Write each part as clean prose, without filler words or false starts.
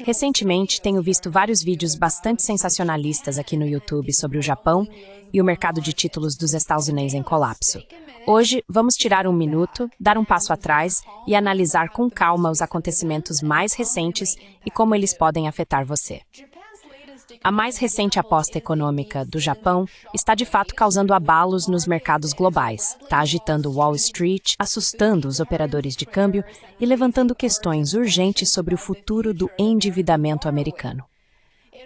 Recentemente, tenho visto vários vídeos bastante sensacionalistas aqui no YouTube sobre o Japão e o mercado de títulos dos Estados Unidos em colapso. Hoje, vamos tirar um minuto, dar um passo atrás e analisar com calma os acontecimentos mais recentes e como eles podem afetar você. A mais recente aposta econômica do Japão está de fato causando abalos nos mercados globais, está agitando Wall Street, assustando os operadores de câmbio e levantando questões urgentes sobre o futuro do endividamento americano.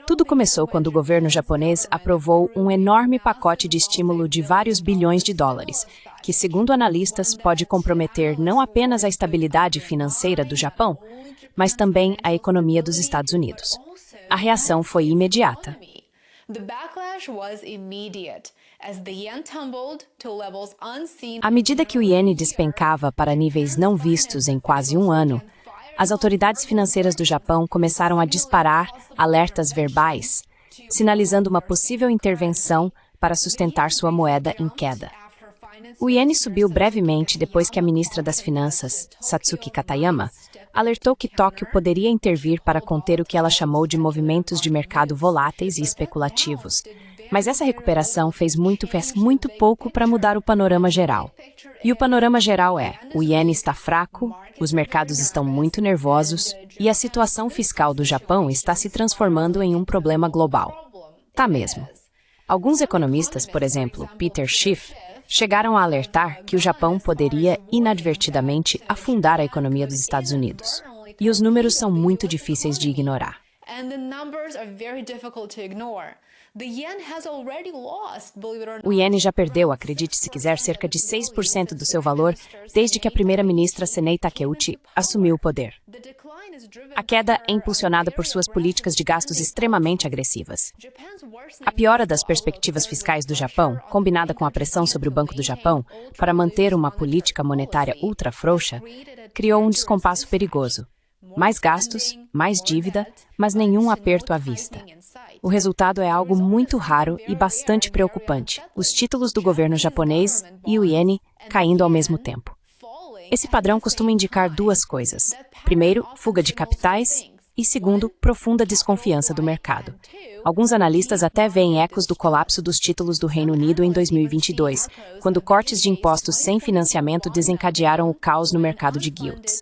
Tudo começou quando o governo japonês aprovou um enorme pacote de estímulo de vários bilhões de dólares, que, segundo analistas, pode comprometer não apenas a estabilidade financeira do Japão, mas também a economia dos Estados Unidos. A reação foi imediata. À medida que o iene despencava para níveis não vistos em quase um ano, as autoridades financeiras do Japão começaram a disparar alertas verbais, sinalizando uma possível intervenção para sustentar sua moeda em queda. O iene subiu brevemente depois que a ministra das Finanças, Satsuki Katayama, alertou que Tóquio poderia intervir para conter o que ela chamou de movimentos de mercado voláteis e especulativos. Mas essa recuperação fez muito pouco para mudar o panorama geral. E o panorama geral é: o iene está fraco, os mercados estão muito nervosos e a situação fiscal do Japão está se transformando em um problema global. Tá mesmo. Alguns economistas, por exemplo, Peter Schiff, chegaram a alertar que o Japão poderia inadvertidamente afundar a economia dos Estados Unidos. E os números são muito difíceis de ignorar. O iene já perdeu, acredite se quiser, cerca de 6% do seu valor desde que a primeira-ministra Senei Takeuchi assumiu o poder. A queda é impulsionada por suas políticas de gastos extremamente agressivas. A piora das perspectivas fiscais do Japão, combinada com a pressão sobre o Banco do Japão para manter uma política monetária ultra-frouxa, criou um descompasso perigoso. Mais gastos, mais dívida, mas nenhum aperto à vista. O resultado é algo muito raro e bastante preocupante: os títulos do governo japonês e o iene caindo ao mesmo tempo. Esse padrão costuma indicar duas coisas. Primeiro, fuga de capitais e, segundo, profunda desconfiança do mercado. Alguns analistas até veem ecos do colapso dos títulos do Reino Unido em 2022, quando cortes de impostos sem financiamento desencadearam o caos no mercado de guilds.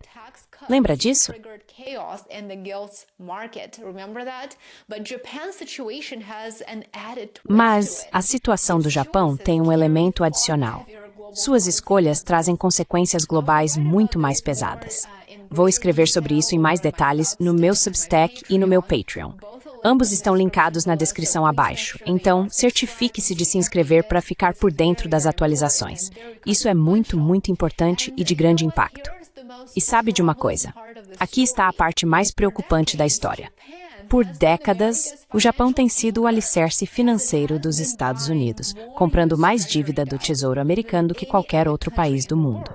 Lembra disso? Mas a situação do Japão tem um elemento adicional. Suas escolhas trazem consequências globais muito mais pesadas. Vou escrever sobre isso em mais detalhes no meu Substack e no meu Patreon. Ambos estão linkados na descrição abaixo, então certifique-se de se inscrever para ficar por dentro das atualizações. Isso é muito importante e de grande impacto. E sabe de uma coisa? Aqui está a parte mais preocupante da história. Por décadas, o Japão tem sido o alicerce financeiro dos Estados Unidos, comprando mais dívida do Tesouro Americano do que qualquer outro país do mundo.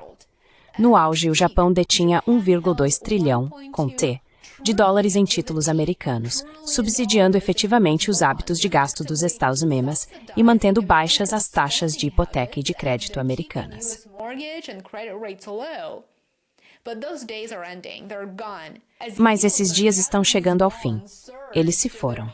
No auge, o Japão detinha 1,2 trilhão, com T, de dólares em títulos americanos, subsidiando efetivamente os hábitos de gasto dos Estados Unidos e mantendo baixas as taxas de hipoteca e de crédito americanas. Mas esses dias estão chegando ao fim. Eles se foram.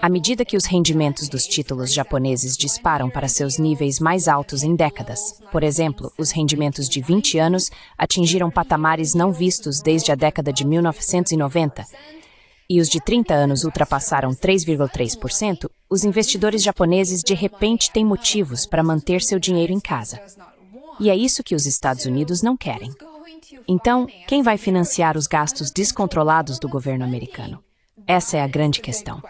À medida que os rendimentos dos títulos japoneses disparam para seus níveis mais altos em décadas, por exemplo, os rendimentos de 20 anos atingiram patamares não vistos desde a década de 1990, e os de 30 anos ultrapassaram 3,3%, os investidores japoneses de repente têm motivos para manter seu dinheiro em casa. E é isso que os Estados Unidos não querem. Então, quem vai financiar os gastos descontrolados do governo americano? Essa é a grande questão.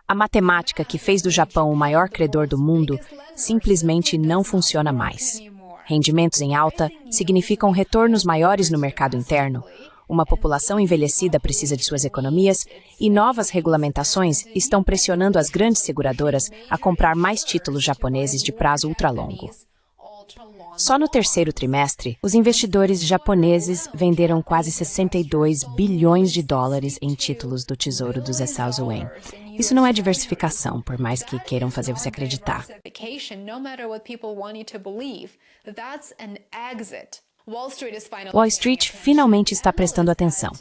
A matemática que fez do Japão o maior credor do mundo simplesmente não funciona mais. Rendimentos em alta significam retornos maiores no mercado interno, uma população envelhecida precisa de suas economias e novas regulamentações estão pressionando as grandes seguradoras a comprar mais títulos japoneses de prazo ultralongo. Só no terceiro trimestre, os investidores japoneses venderam quase 62 bilhões de dólares em títulos do Tesouro dos Estados Unidos. Isso não é diversificação, por mais que queiram fazer você acreditar. Wall Street finalmente está prestando atenção.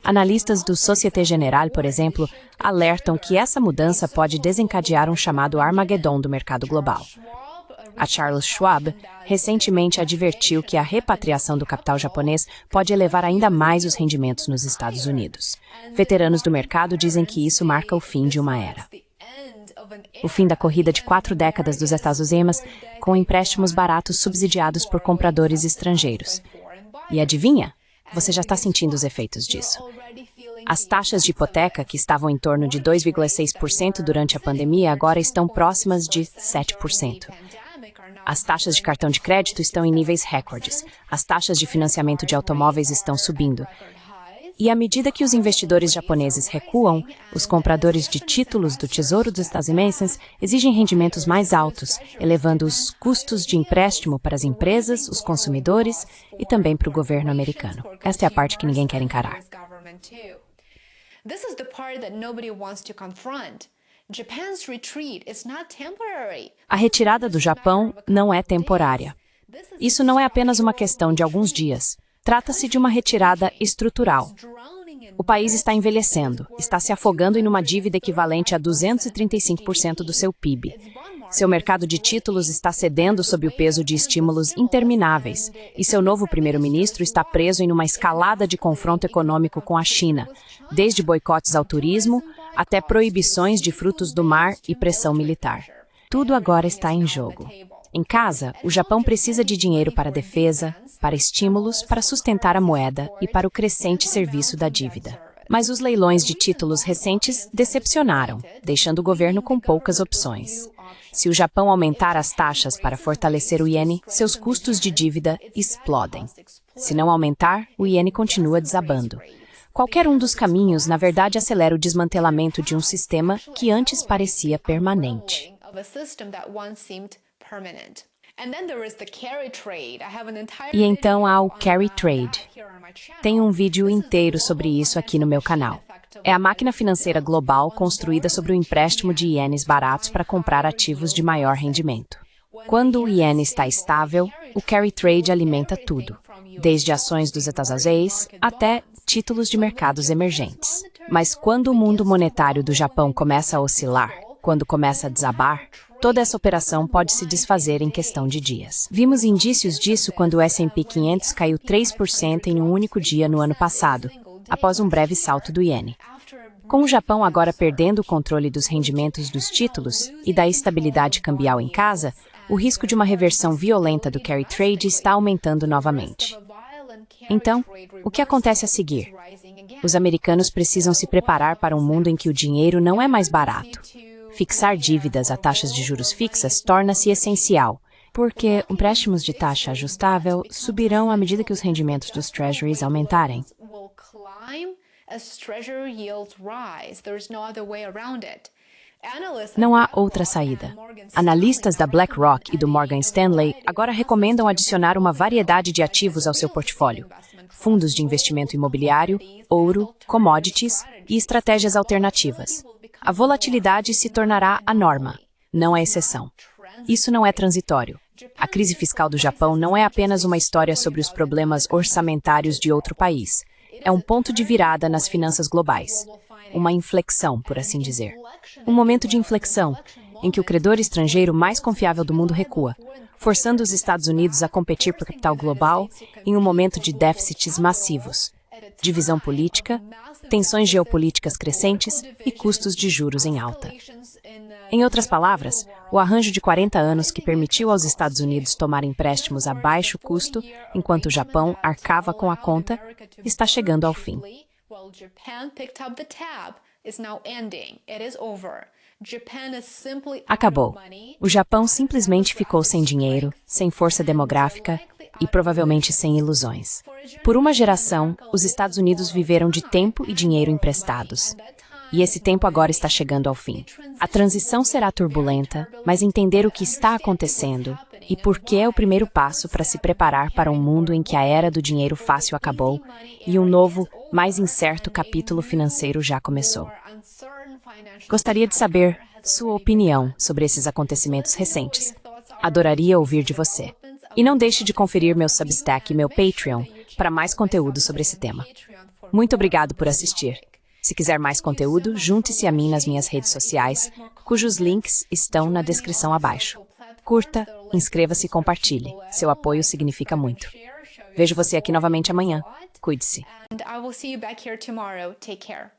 Analistas do Société Générale, por exemplo, alertam que essa mudança pode desencadear um chamado Armagedon do mercado global. A Charles Schwab recentemente advertiu que a repatriação do capital japonês pode elevar ainda mais os rendimentos nos Estados Unidos. Veteranos do mercado dizem que isso marca o fim de uma era. O fim da corrida de 4 décadas dos Estados Unidos com empréstimos baratos subsidiados por compradores estrangeiros. E adivinha? Você já está sentindo os efeitos disso. As taxas de hipoteca, que estavam em torno de 2,6% durante a pandemia, agora estão próximas de 7%. As taxas de cartão de crédito estão em níveis recordes. As taxas de financiamento de automóveis estão subindo. E à medida que os investidores japoneses recuam, os compradores de títulos do Tesouro dos Estados Unidos exigem rendimentos mais altos, elevando os custos de empréstimo para as empresas, os consumidores e também para o governo americano. Esta é a parte que ninguém quer encarar. A retirada do Japão não é temporária. Isso não é apenas uma questão de alguns dias. Trata-se de uma retirada estrutural. O país está envelhecendo, está se afogando em uma dívida equivalente a 235% do seu PIB. Seu mercado de títulos está cedendo sob o peso de estímulos intermináveis, e seu novo primeiro-ministro está preso em uma escalada de confronto econômico com a China, desde boicotes ao turismo até proibições de frutos do mar e pressão militar. Tudo agora está em jogo. Em casa, o Japão precisa de dinheiro para a defesa, para estímulos, para sustentar a moeda e para o crescente serviço da dívida. Mas os leilões de títulos recentes decepcionaram, deixando o governo com poucas opções. Se o Japão aumentar as taxas para fortalecer o iene, seus custos de dívida explodem. Se não aumentar, o iene continua desabando. Qualquer um dos caminhos, na verdade, acelera o desmantelamento de um sistema que antes parecia permanente. E então há o carry trade. Tem um vídeo inteiro sobre isso aqui no meu canal. É a máquina financeira global construída sobre o empréstimo de ienes baratos para comprar ativos de maior rendimento. Quando o iene está estável, o carry trade alimenta tudo, desde ações dos Estados Unidos até títulos de mercados emergentes. Mas quando o mundo monetário do Japão começa a oscilar, quando começa a desabar, toda essa operação pode se desfazer em questão de dias. Vimos indícios disso quando o S&P 500 caiu 3% em um único dia no ano passado, após um breve salto do iene. Com o Japão agora perdendo o controle dos rendimentos dos títulos e da estabilidade cambial em casa, o risco de uma reversão violenta do carry trade está aumentando novamente. Então, o que acontece a seguir? Os americanos precisam se preparar para um mundo em que o dinheiro não é mais barato. Fixar dívidas a taxas de juros fixas torna-se essencial, porque empréstimos de taxa ajustável subirão à medida que os rendimentos dos treasuries aumentarem. Não há outra saída. Analistas da BlackRock e do Morgan Stanley agora recomendam adicionar uma variedade de ativos ao seu portfólio: fundos de investimento imobiliário, ouro, commodities e estratégias alternativas. A volatilidade se tornará a norma, não a exceção. Isso não é transitório. A crise fiscal do Japão não é apenas uma história sobre os problemas orçamentários de outro país. É um ponto de virada nas finanças globais. Uma inflexão, por assim dizer. Um momento de inflexão em que o credor estrangeiro mais confiável do mundo recua, forçando os Estados Unidos a competir por capital global em um momento de déficits massivos, divisão política, tensões geopolíticas crescentes e custos de juros em alta. Em outras palavras, o arranjo de 40 anos que permitiu aos Estados Unidos tomar empréstimos a baixo custo, enquanto o Japão arcava com a conta, está chegando ao fim. Acabou. O Japão simplesmente ficou sem dinheiro, sem força demográfica e provavelmente sem ilusões. Por uma geração, os Estados Unidos viveram de tempo e dinheiro emprestados. E esse tempo agora está chegando ao fim. A transição será turbulenta, mas entender o que está acontecendo e por que é o primeiro passo para se preparar para um mundo em que a era do dinheiro fácil acabou e um novo, mais incerto capítulo financeiro já começou. Gostaria de saber sua opinião sobre esses acontecimentos recentes. Adoraria ouvir de você. E não deixe de conferir meu Substack e meu Patreon para mais conteúdo sobre esse tema. Muito obrigado por assistir. Se quiser mais conteúdo, junte-se a mim nas minhas redes sociais, cujos links estão na descrição abaixo. Curta, inscreva-se e compartilhe. Seu apoio significa muito. Vejo você aqui novamente amanhã. Cuide-se. And I will see you back here tomorrow. Take care.